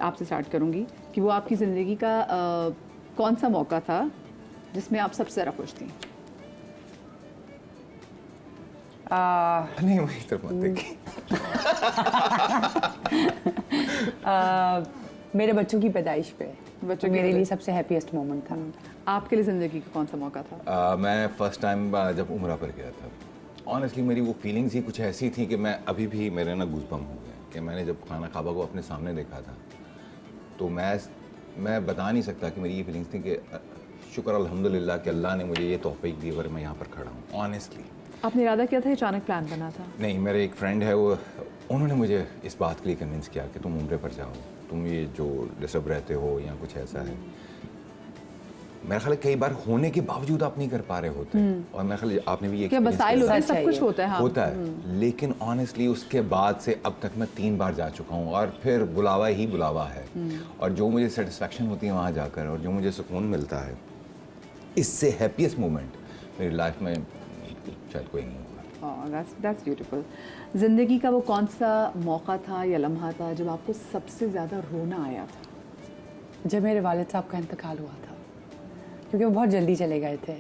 आपसे स्टार्ट करूँगी कि वो आपकी ज़िंदगी का कौन सा मौका था जिसमें आप सबसे ज़्यादा खुश थी? नहीं, वही तरफ मत देखिए। मेरे बच्चों की पैदाइश पे बच्चों की मेरे लिए पैदाइश। सबसे हैप्पीएस्ट मोमेंट था। आपके लिए ज़िंदगी का कौन सा मौका था? मैं फर्स्ट टाइम जब उम्रा पर गया था, ऑनेस्टली मेरी वो फीलिंग्स ही कुछ ऐसी थी कि मैं अभी भी मेरे ना गूज़बम्प हो गए कि मैंने जब खाना काबा को अपने सामने देखा था तो मैं बता नहीं सकता कि मेरी ये फीलिंग्स थी कि शुक्र अल्हम्दुलिल्लाह कि अल्लाह ने मुझे ये तौफीक दी और मैं यहाँ पर खड़ा हूँ। ऑनेस्टली आपने इरादा किया था, अचानक प्लान बना था? नहीं, मेरे एक फ्रेंड है, वो उन्होंने मुझे इस बात के लिए कन्विंस किया कि तुम उम्रे पर जाओ, तुम ये जो डिस्टर्ब रहते हो या कुछ ऐसा है। मेरा ख्याल है कई बार होने के बावजूद आप नहीं कर पा रहे होते और मेरा ख्याल है आपने भी ये क्या experience वसाइल किया होते हैं, सच सब है कुछ ये। होता है। हाँ। होता है, लेकिन ऑनेस्टली उसके बाद से अब तक मैं 3 बार जा चुका हूँ और फिर बुलावा ही बुलावा है। और जो मुझे सेटिस्फेक्शन होती है वहाँ जाकर और जो मुझे सुकून मिलता है, इससे हैप्पीएस्ट मोमेंट मेरी लाइफ में शायद कोई नहीं होगा। That's beautiful. ज़िंदगी का वो कौन सा मौका था या लम्हा था जब आपको सबसे ज़्यादा रोना आया था? जब मेरे वालिद साहब का इंतकाल हुआ था, क्योंकि वो बहुत जल्दी चले गए थे।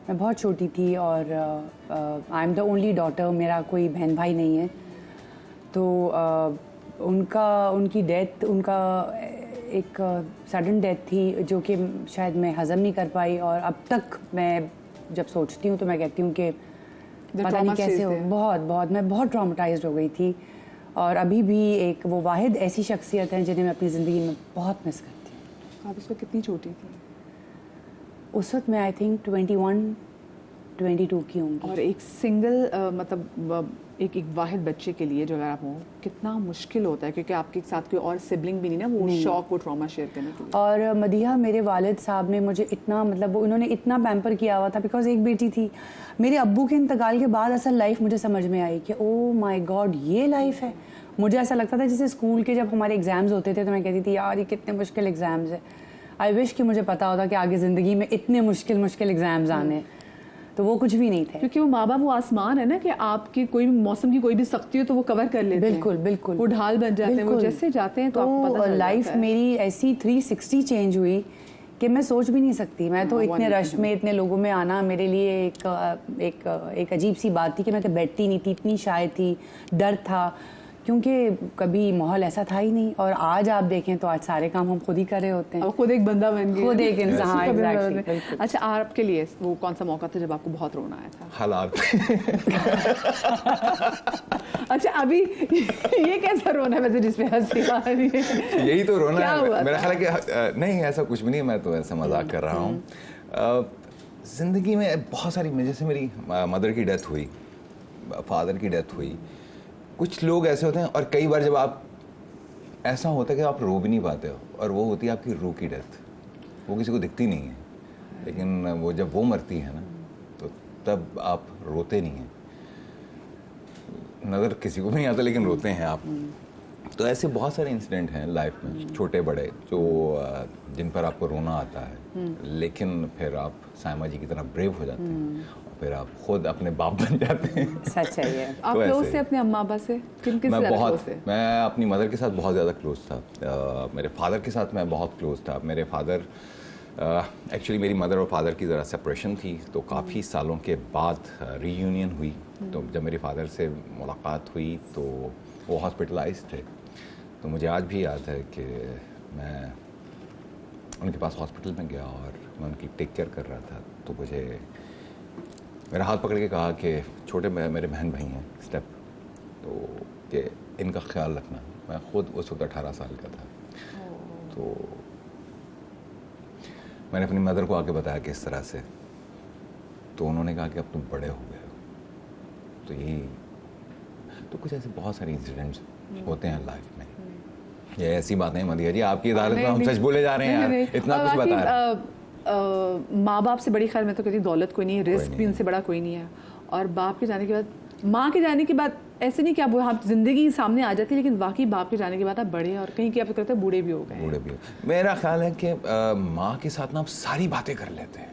मैं बहुत छोटी थी और I am the only daughter, मेरा कोई बहन भाई नहीं है। तो उनकी डेथ, उनका एक सडन डेथ थी जो कि शायद मैं हज़म नहीं कर पाई। और अब तक मैं जब सोचती हूँ तो मैं कहती हूँ कि पता नहीं कैसे हो, बहुत मैं बहुत ट्रॉमेटाइज्ड हो गई थी। और अभी भी एक वो वाहिद ऐसी शख्सियत है जिन्हें मैं अपनी ज़िंदगी में बहुत मिस करती हूँ। आप उस वक्त कितनी छोटी थी? उस वक्त मैं आई थिंक 21-22 की होंगी। और एक सिंगल मतलब एक वाहिद बच्चे के लिए जो अगर आप हो, कितना मुश्किल होता है, क्योंकि आपके साथ कोई और सिबलिंग भी नहीं ना, वो शौक, वो ट्रॉमा शेयर करने के लिए। और मदीहा, मेरे वालिद साहब ने मुझे इतना मतलब उन्होंने इतना पैम्पर किया हुआ था, बिकॉज एक बेटी थी। मेरे अब्बू के इंतकाल के बाद असल लाइफ मुझे समझ में आई कि ओ माय गॉड, ये लाइफ है। मुझे ऐसा लगता था जैसे स्कूल के जब हमारे एग्ज़ाम्स होते थे तो मैं कहती थी यार ये कितने मुश्किल एग्ज़ाम्स है। आई विश कि मुझे पता होता कि आगे ज़िंदगी में इतने मुश्किल एग्ज़ाम्स आने, तो वो कुछ भी नहीं थे। क्योंकि वो माँ बाप वो आसमान है ना कि आपकी कोई भी मौसम की कोई भी सख्ती हो तो वो कवर कर लेते हैं। बिल्कुल वो ढाल बन जाते हैं, वो जैसे जाते हैं तो आपको पता चल जाता लाइफ है। मेरी ऐसी 360 चेंज हुई कि मैं सोच भी नहीं सकती। मैं तो इतने रश में, इतने लोगों में आना मेरे लिए एक अजीब सी बात थी कि मैं तो बैठती नहीं थी, इतनी शाय थी, डर था, क्योंकि कभी माहौल ऐसा था ही नहीं। और आज आप देखें तो आज सारे काम हम खुद ही कर रहे होते हैं। अब खुद एक बंदा बन गया, खुद एक इंसान, हाँ, exactly, exactly। अच्छा, आपके लिए वो कौन सा मौका था जब आपको बहुत रोना आया था? हालात अच्छा, अभी ये कैसा रोना है वैसे जिसमें हंसी आ रही है? यही तो रोना क्या हुआ है। मेरा था? ख्याल है कि नहीं, ऐसा कुछ भी नहीं, मैं तो ऐसा मजाक कर रहा हूँ। ज़िंदगी में बहुत सारी, जैसे मेरी मदर की डेथ हुई, फादर की डेथ हुई, कुछ लोग ऐसे होते हैं और कई बार जब आप, ऐसा होता है कि आप रो भी नहीं पाते हो, और वो होती है आपकी रूह की डेथ। वो किसी को दिखती नहीं है, लेकिन वो जब वो मरती है ना तो तब आप रोते नहीं हैं, नज़र किसी को भी नहीं आता लेकिन रोते हैं आप। तो ऐसे बहुत सारे इंसिडेंट हैं लाइफ में, छोटे बड़े, जो जिन पर आपको रोना आता है, लेकिन फिर आप सायमा जी की तरह ब्रेव हो जाते हैं और फिर आप खुद अपने बाप बन जाते हैं। सच है ये। आप तो क्लोज ऐसे थे अपने अम्मा अब्बा से? किन से क्लोज थे? मैं अपनी मदर के साथ बहुत ज़्यादा क्लोज था। मेरे फादर के साथ मैं बहुत क्लोज था। मेरे फादर, एक्चुअली मेरी मदर और फादर की ज़रा सेपरेशन थी, तो काफ़ी सालों के बाद रीयूनियन हुई। तो जब मेरे फादर से मुलाकात हुई तो वो हॉस्पिटलाइज थे। तो मुझे आज भी याद है कि मैं उनके पास हॉस्पिटल में गया और मैं उनकी टेक केयर कर रहा था, तो मुझे मेरा हाथ पकड़ के कहा कि छोटे मेरे बहन भाई हैं स्टेप, तो कि इनका ख्याल रखना। मैं ख़ुद उस वक्त 18 साल का था, तो मैंने अपनी मदर को आके बताया कि इस तरह से, तो उन्होंने कहा कि अब तुम बड़े हो गए हो। तो यही, तो कुछ ऐसे बहुत सारे इंसिडेंट्स होते हैं लाइफ में। ये ऐसी बातें मदिया जी, आपकी अदालत में हम सच बोले जा रहे हैं यार, इतना कुछ बता रहे हैं। माँ बाप से बड़ी, खैर मैं तो कहती दौलत कोई नहीं है, रिस्क भी उनसे बड़ा कोई नहीं है। और बाप के जाने के बाद, माँ के जाने के बाद ऐसे नहीं कि आप हाँ जिंदगी सामने आ जाती है, लेकिन वाकई बाप के जाने के बाद आप बड़े और कहीं कि आप करते हैं बूढ़े भी हो गए। बूढ़े भी हो। मेरा ख्याल है कि माँ के साथ ना आप सारी बातें कर लेते हैं।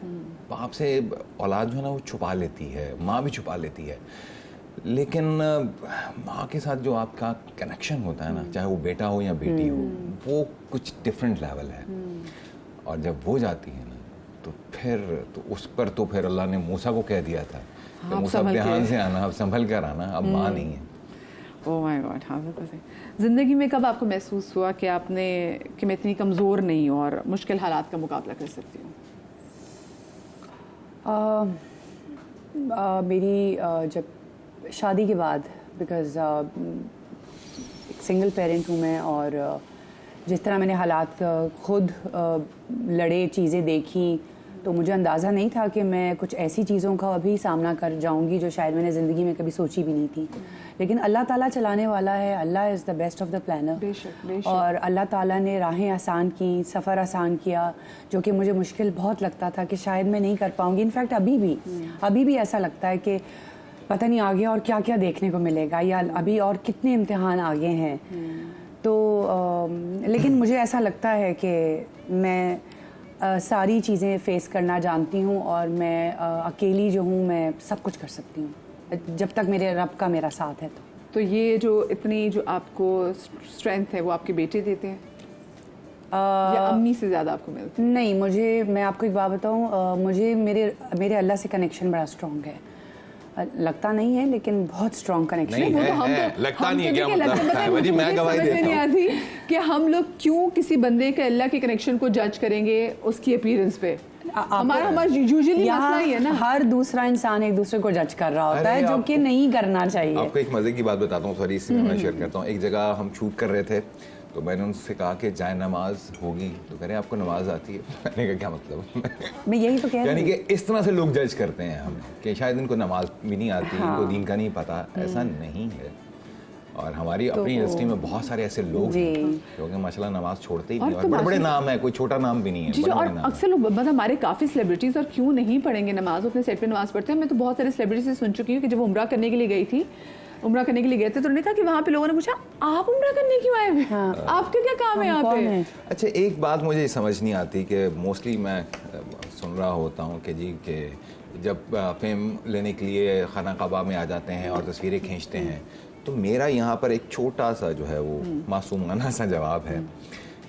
बाप से औलाद जो है ना वो छुपा लेती है, माँ भी छुपा लेती है, लेकिन माँ के साथ जो आपका कनेक्शन होता है ना, चाहे वो बेटा हो या बेटी हो, वो कुछ डिफरेंट लेवल है। और जब वो जाती है ना, तो फिर तो उस पर तो फिर अल्लाह ने मूसा को कह दिया था कि आप मूसा संभल के। ध्यान से आना, अब संभल कर आना, अब माँ नहीं है। ओह माय गॉड, हाँ बिल्कुल सही। ज़िंदगी में कब आपको महसूस हुआ कि मैं इतनी कमज़ोर नहीं हूँ और मुश्किल हालात का मुकाबला कर सकती हूँ? मेरी जब शादी के बाद, बिकॉज़ एक सिंगल पेरेंट हूँ मैं, और जिस तरह मैंने हालात खुद लड़े, चीज़ें देखी, तो मुझे अंदाज़ा नहीं था कि मैं कुछ ऐसी चीज़ों का अभी सामना कर जाऊंगी जो शायद मैंने ज़िंदगी में कभी सोची भी नहीं थी। लेकिन अल्लाह ताला चलाने वाला है, Allah is the best of the planner. बेशक, बेशक। और अल्लाह ताला ने राहें आसान की, सफ़र आसान किया, जो कि मुझे मुश्किल बहुत लगता था कि शायद मैं नहीं कर पाऊँगी। इनफैक्ट अभी भी ऐसा लगता है कि पता नहीं आगे और क्या क्या देखने को मिलेगा, या अभी और कितने इम्तिहान आगे हैं। तो लेकिन मुझे ऐसा लगता है कि मैं सारी चीज़ें फ़ेस करना जानती हूँ, और मैं अकेली जो हूँ, मैं सब कुछ कर सकती हूँ जब तक मेरे रब का मेरा साथ है। तो ये जो इतनी जो आपको स्ट्रेंथ है वो आपके बेटे देते हैं या अम्मी से ज़्यादा आपको मिलती नहीं, मैं आपको एक बात बताऊँ, मुझे मेरे अल्लाह से कनेक्शन बड़ा स्ट्रॉन्ग है। लगता नहीं है, लेकिन बहुत स्ट्रॉन्ग कनेक्शन नहीं है। है, लगता नहीं है, क्या मतलब है? वही मैं गवाही देता हूँ। नहीं आती कि हम लोग क्यों किसी बंदे के अल्लाह के कनेक्शन को जज करेंगे उसकी अपीयरेंस पे। हमारा यूजुअली मसला ही है ना, हर दूसरा इंसान एक दूसरे को जज कर रहा होता है, जो कि नहीं करना चाहिए। आपको एक मजे की बात बताता हूँ, सॉरी, इससे मैं शेयर करता हूँ। एक जगह हम शूट कर रहे थे, तो मैंने उनसे कहा कि जाए नमाज होगी, तो कह रहे आपको नमाज आती है? मैंने कहा क्या मतलब? मैं यही तो कह रही यानी हूँ। कि इस तरह से लोग जज करते हैं हमें कि शायद इनको नमाज भी नहीं आती, हाँ। इनको दीन का नहीं पता। ऐसा नहीं है। और हमारी अपनी इंडस्ट्री में बहुत सारे ऐसे लोग जी। हैं क्योंकि माशाल्लाह नमाज छोड़ते ही और नहीं, और बड़े बड़े नाम है, कोई छोटा नाम भी नहीं है, जी बड़े और बड़े नाम हैं। अक्सर लोग मतलब हमारे काफ़ी सेलिब्रिटीज़ और क्यों नहीं पढ़ेंगे नमाज, अपने सेट पे नमाज पढ़ते हैं। मैं तो बहुत सारे सेलिब्रिटी से सुन चुकी हूँ कि जब उम्रा करने के लिए गई थी, उम्रा करने के लिए गए थे, तो उन्होंने कहा कि वहाँ पे लोगों ने पूछा आप उम्रा करने क्यों आए हुए? हाँ। आपका क्या काम है यहाँ कौन पे? है? अच्छा, एक बात मुझे समझ नहीं आती कि मोस्टली मैं सुन रहा होता हूँ कि जी कि जब फेम लेने के लिए खाना काबा में आ जाते हैं और तस्वीरें खींचते हैं, तो मेरा यहाँ पर एक छोटा सा जो है वो मासूमाना सा जवाब है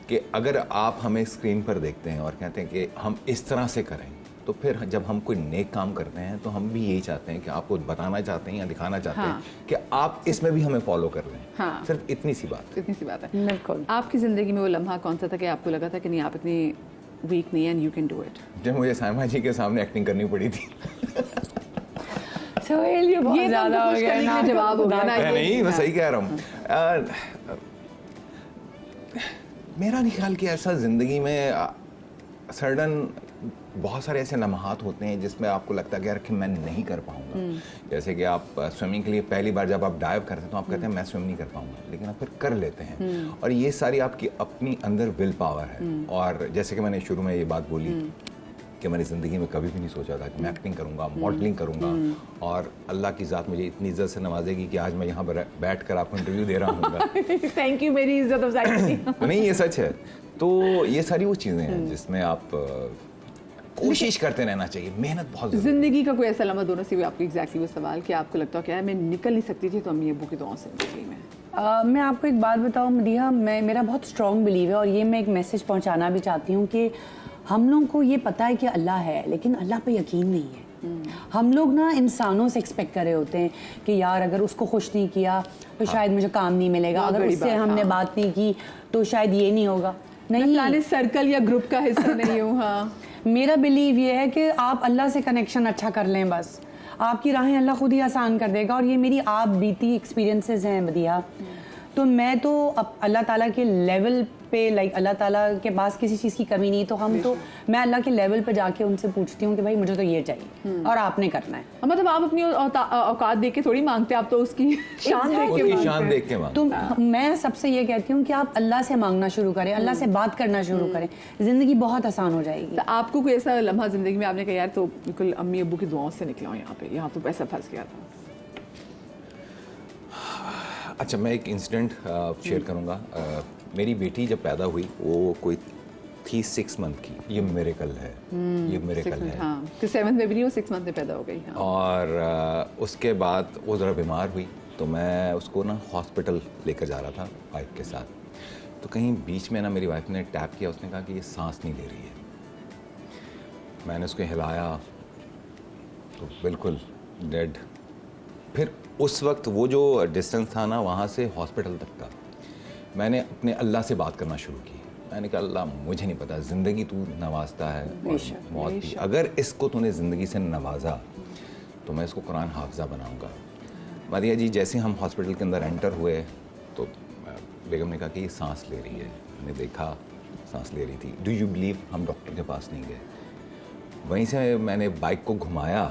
कि अगर आप हमें स्क्रीन पर देखते हैं और कहते हैं कि हम इस तरह से करें, तो फिर जब हम कोई नेक काम करते हैं तो हम भी यही चाहते हैं कि आपको बताना चाहते हैं या दिखाना चाहते हाँ। हैं कि आप इसमें भी हमें फॉलो कर लें। हाँ। सिर्फ इतनी सी बात है। इतनी सी बात है। बिल्कुल। आपकी ज़िंदगी में वो लम्हा कौन सा था कि आपको लगा था कि नहीं आप इतनी वीक नहीं है and you can do it? जब मुझे साइमा जी के सामने एक्टिंग करनी पड़ी थी। सोहेल, ये बहुत ये तो ज़्यादा हमको हो खुश गया करने के ना। लिए जवाब हो गया ना। नहीं, मैं सही कह रहा हूँ। मेरा नहीं ख्याल कि ऐसा ज़िंदगी में सडन बहुत सारे ऐसे लम्हात होते हैं जिसमें आपको लगता है कि यार कि मैं नहीं कर पाऊंगा। जैसे कि आप स्विमिंग के लिए पहली बार जब आप डाइव करते हैं तो आप कहते हैं मैं स्विम नहीं कर पाऊंगा, लेकिन आप फिर कर लेते हैं। और ये सारी आपकी अपनी अंदर विल पावर है। और जैसे कि मैंने शुरू में ये बात बोली कि मैंने ज़िंदगी में कभी भी नहीं सोचा था कि मैं एक्टिंग करूंगा, मॉडलिंग करूंगा, और अल्लाह की ज़ात मुझे इतनी इज्जत से नवाजेगी कि आज मैं यहाँ पर बैठ कर आपको इंटरव्यू दे रहा हूँ। थैंक यू, मेरी इज्जत अफजाई। नहीं, ये सच है। तो ये सारी वो चीज़ें हैं जिसमें आप कोशिश करते रहना चाहिए, मेहनत बहुत ज़रूरी है। जिंदगी का कोई ऐसा लम्हा दोनों से भी आपको एग्जैक्टली वो सवाल कि आपको लगता है कि यार मैं निकल नहीं सकती थी तो अम्मी अब्बू की दुआओं से निकली मैं। मैं आपको एक बात बताऊं मदीहा, मेरा बहुत स्ट्रॉन्ग बिलीव है, और ये मैं एक मैसेज पहुंचाना भी चाहती हूँ कि हम लोगों को ये पता है कि अल्लाह है, लेकिन अल्लाह पे यकीन नहीं है। हम लोग ना इंसानों से एक्सपेक्ट कर रहे होते हैं कि यार अगर उसको खुश नहीं किया तो शायद मुझे काम नहीं मिलेगा, बहुत अगर बड़ी उससे बात, हमने हाँ। बात नहीं की तो शायद ये नहीं होगा। मैं नहीं, फलाने सर्कल या ग्रुप का हिस्सा नहीं हूँ। हाँ, मेरा बिलीव ये है कि आप अल्लाह से कनेक्शन अच्छा कर लें, बस आपकी राहें अल्लाह खुद ही आसान कर देगा। और ये मेरी आप बीती एक्सपीरियंसेस हैं मदीहा। तो मैं तो अब अल्लाह ताला के लेवल पे, लाइक अल्लाह ताला के पास किसी चीज़ की कमी नहीं, तो मैं अल्लाह के लेवल पे जाके उनसे पूछती हूँ कि भाई मुझे तो ये चाहिए और आपने करना है। मतलब आप अपनी औकात देख के थोड़ी मांगते, आप तो उसकी शान देख के उसकी मांगते शान हैं। देख के मांगते हैं। तो मैं सबसे ये कहती हूँ कि आप अल्लाह से मांगना शुरू करें, अल्लाह से बात करना शुरू करें, ज़िंदगी बहुत आसान हो जाएगी। तो आपको कोई ऐसा लम्हा जिंदगी में आपने कहा यार तो बिल्कुल अम्मी अब्बू की दुआओं से निकला हूँ यहाँ तो पैसा फंस गया था? अच्छा, मैं एक इंसिडेंट शेयर करूँगा। मेरी बेटी जब पैदा हुई, वो कोई थी 6 मंथ की। ये मिरेकल है, ये मिरेकल है। हाँ, कि 7th में भी नहीं, वो 6 मंथ में पैदा हो गई। हाँ। और उसके बाद वो ज़रा बीमार हुई तो मैं उसको ना हॉस्पिटल लेकर जा रहा था वाइफ के साथ। तो कहीं बीच में ना मेरी वाइफ ने टैप किया, उसने कहा कि ये सांस नहीं ले रही है। मैंने उसको हिलाया तो बिल्कुल डेड। फिर उस वक्त वो जो डिस्टेंस था ना वहाँ से हॉस्पिटल तक का, मैंने अपने अल्लाह से बात करना शुरू की। मैंने कहा अल्लाह मुझे नहीं पता, ज़िंदगी तू नवाजता है और मौत भी, अगर इसको तूने ज़िंदगी से नवाजा तो मैं इसको कुरान हाफजा बनाऊंगा। मादिया जी जैसे हम हॉस्पिटल के अंदर एंटर हुए तो बेगम ने कहा कि ये सांस ले रही है। मैंने देखा सांस ले रही थी। डू यू बिलीव हम डॉक्टर के पास नहीं गए। वहीं से मैंने बाइक को घुमाया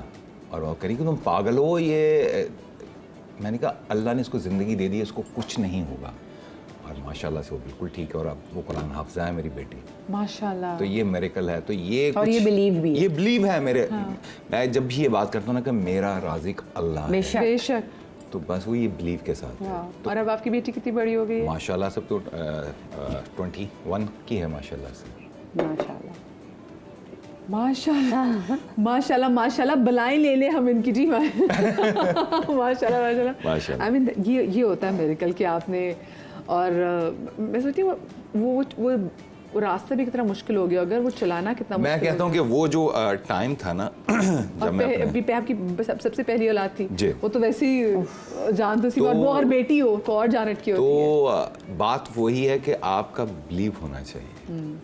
और वो करी कि तुम पागल हो, ये मैंने कहा अल्लाह ने इसको ज़िंदगी दे दी, इसको कुछ नहीं होगा। और माशाल्लाह से वो बिल्कुल ठीक है और अब वो कुरान हाफजा है मेरी बेटी। माशाल्लाह। तो ये मेरेकल है। तो ये और कुछ, ये बिलीव भी है। ये बिलीव है मेरे। मैं जब भी ये बात करता हूँ ना कि मेरा राज़िक अल्लाह है, बेशक। बेशक। तो बस वो ये बिलीव के साथ है। और अब आपकी बेटी कितनी बड़ी हो गई है? माशाल्लाह सब तो 21 की है माशाल्लाह से। माशाल्लाह। माशाल्लाह माशाल्लाह माशाल्लाह, बुलाएं ले ले हम इनकी जी। माशाल्लाह माशाल्लाह। माशाल्लाह। आई मीन ये होता है मेरेकल कि आपने, और मैं सोचती हूँ वो रास्ता भी कितना मुश्किल हो गया, अगर वो चलाना कितना मैं मुश्किल कहता हूँ कि वो जो टाइम था ना जब और मैं अपने- आपकी सबसे पहली औलाद थी जी। वो तो वैसे ही जान तो सी, और वो और बेटी हो तो और जान अटकी होती है। तो बात वही है कि आपका बिलीव होना चाहिए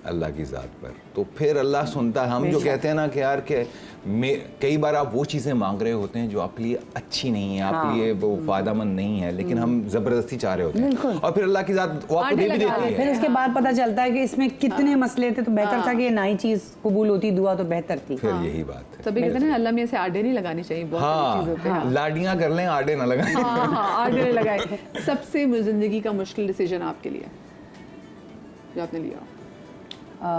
अल्लाह की ज़ात पर, तो फिर अल्लाह सुनता है। हम जो कहते हैं ना कि यार के कई बार आप वो चीज़ें मांग रहे होते हैं जो आपके लिए अच्छी नहीं है, आपके लिए वो फ़ायदेमंद नहीं है, लेकिन हम ज़बरदस्ती चाह रहे होते हैं और फिर अल्लाह की ज़ात वो आपको दे भी देती है। फिर उसके बाद पता चलता है कि इसमें कितने मसले थे, तो बेहतर था कि ये नई चीज कबूल होती, दुआ तो बेहतर थी। फिर यही बात है। तभी कहते हैं ना अल्लाह में ऐसे आडे नहीं लगानी चाहिए बहुत सारी चीज़ों पे। हाँ, लाडियाँ कर लें, आडे ना लगाएं। हाँ हाँ, आडे नहीं लगाए। सबसे ज़िंदगी का मुश्किल डिसीजन आपके लिए जो आपने लिया?